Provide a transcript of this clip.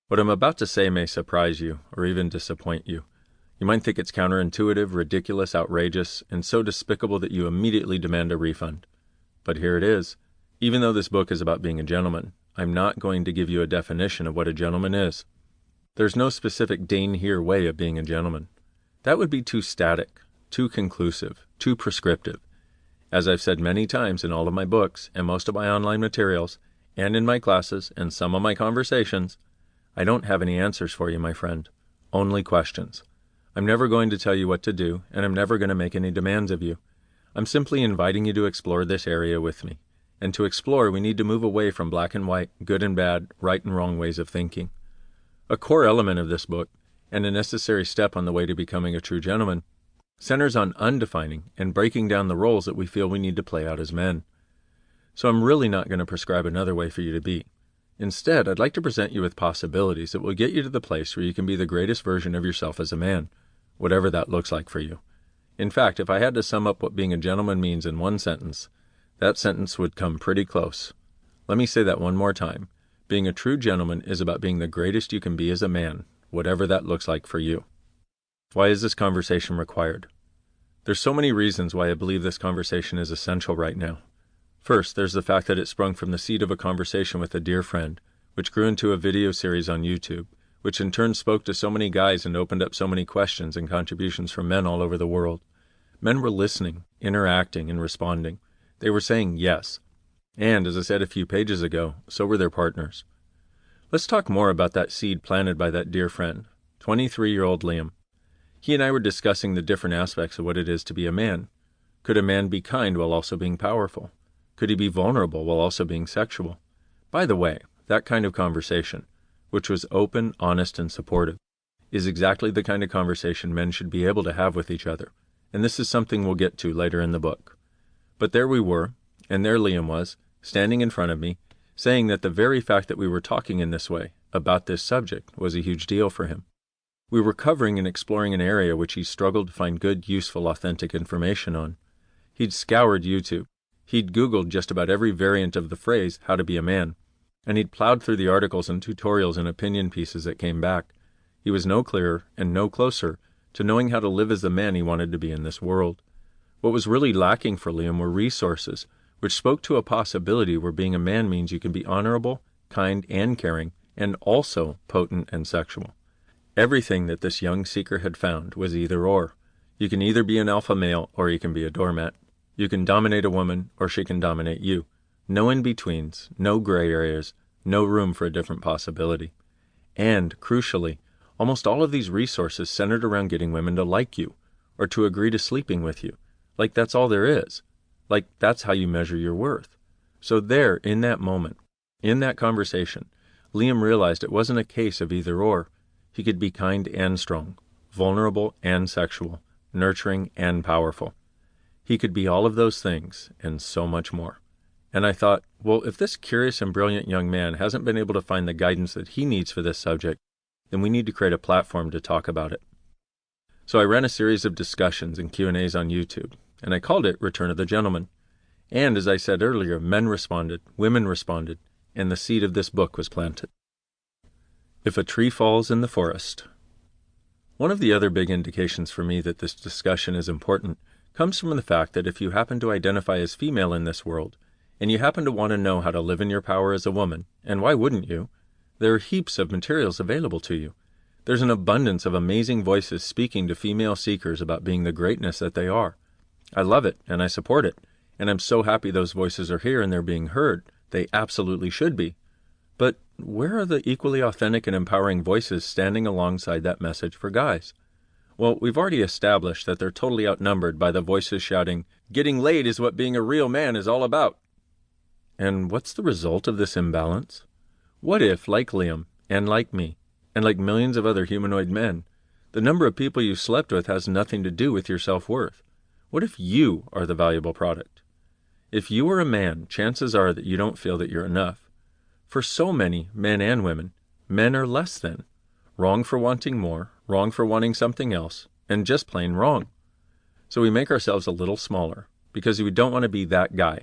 What I'm about to say may surprise you or even disappoint you. You might think it's counterintuitive, ridiculous, outrageous, and so despicable that you immediately demand a refund. But here it is. Even though this book is about being a gentleman, I'm not going to give you a definition of what a gentleman is. There's no specific Dain Heer way of being a gentleman. That would be too static, too conclusive, too prescriptive. As I've said many times in all of my books and most of my online materials, and in my classes and some of my conversations, I don't have any answers for you, my friend. Only questions. I'm never going to tell you what to do, and I'm never going to make any demands of you. I'm simply inviting you to explore this area with me. And to explore, we need to move away from black and white, good and bad, right and wrong ways of thinking. A core element of this book, and a necessary step on the way to becoming a true gentleman, centers on undefining and breaking down the roles that we feel we need to play out as men. So I'm really not going to prescribe another way for you to be. Instead, I'd like to present you with possibilities that will get you to the place where you can be the greatest version of yourself as a man, whatever that looks like for you. In fact, if I had to sum up what being a gentleman means in one sentence, that sentence would come pretty close. Let me say that one more time. Being a true gentleman is about being the greatest you can be as a man, whatever that looks like for you. Why is this conversation required? There's so many reasons why I believe this conversation is essential right now. First, there's the fact that it sprung from the seed of a conversation with a dear friend, which grew into a video series on YouTube, which in turn spoke to so many guys and opened up so many questions and contributions from men all over the world. Men were listening, interacting, and responding. They were saying yes. And, as I said a few pages ago, so were their partners. Let's talk more about that seed planted by that dear friend, 23-year-old Liam. He and I were discussing the different aspects of what it is to be a man. Could a man be kind while also being powerful? Could he be vulnerable while also being sexual? By the way, that kind of conversation, which was open, honest, and supportive, is exactly the kind of conversation men should be able to have with each other, and this is something we'll get to later in the book. But there we were, and there Liam was, standing in front of me, saying that the very fact that we were talking in this way, about this subject, was a huge deal for him. We were covering and exploring an area which he struggled to find good, useful, authentic information on. He'd scoured YouTube. He'd Googled just about every variant of the phrase, how to be a man, and he'd plowed through the articles and tutorials and opinion pieces that came back. He was no clearer and no closer to knowing how to live as the man he wanted to be in this world. What was really lacking for Liam were resources, which spoke to a possibility where being a man means you can be honorable, kind, and caring, and also potent and sexual. Everything that this young seeker had found was either or. You can either be an alpha male or you can be a doormat. You can dominate a woman or she can dominate you. No in-betweens, no gray areas, no room for a different possibility. And, crucially, almost all of these resources centered around getting women to like you, or to agree to sleeping with you. Like that's all there is. Like that's how you measure your worth. So there, in that moment, in that conversation, Liam realized it wasn't a case of either or. He could be kind and strong, vulnerable and sexual, nurturing and powerful. He could be all of those things and so much more. And I thought, well, if this curious and brilliant young man hasn't been able to find the guidance that he needs for this subject, then we need to create a platform to talk about it. So I ran a series of discussions and Q&As on YouTube, and I called it Return of the Gentleman. And as I said earlier, men responded, women responded, and the seed of this book was planted. If a tree falls in the forest. One of the other big indications for me that this discussion is important comes from the fact that if you happen to identify as female in this world, and you happen to want to know how to live in your power as a woman, and why wouldn't you? There are heaps of materials available to you. There's an abundance of amazing voices speaking to female seekers about being the greatness that they are. I love it, and I support it, and I'm so happy those voices are here and they're being heard. They absolutely should be. But where are the equally authentic and empowering voices standing alongside that message for guys? Well, we've already established that they're totally outnumbered by the voices shouting, "Getting laid is what being a real man is all about." And what's the result of this imbalance? What if, like Liam, and like me, and like millions of other humanoid men, the number of people you slept with has nothing to do with your self-worth? What if you are the valuable product? If you are a man, chances are that you don't feel that you're enough. For so many, men and women, men are less than. Wrong for wanting more, wrong for wanting something else, and just plain wrong. So we make ourselves a little smaller, because we don't want to be that guy.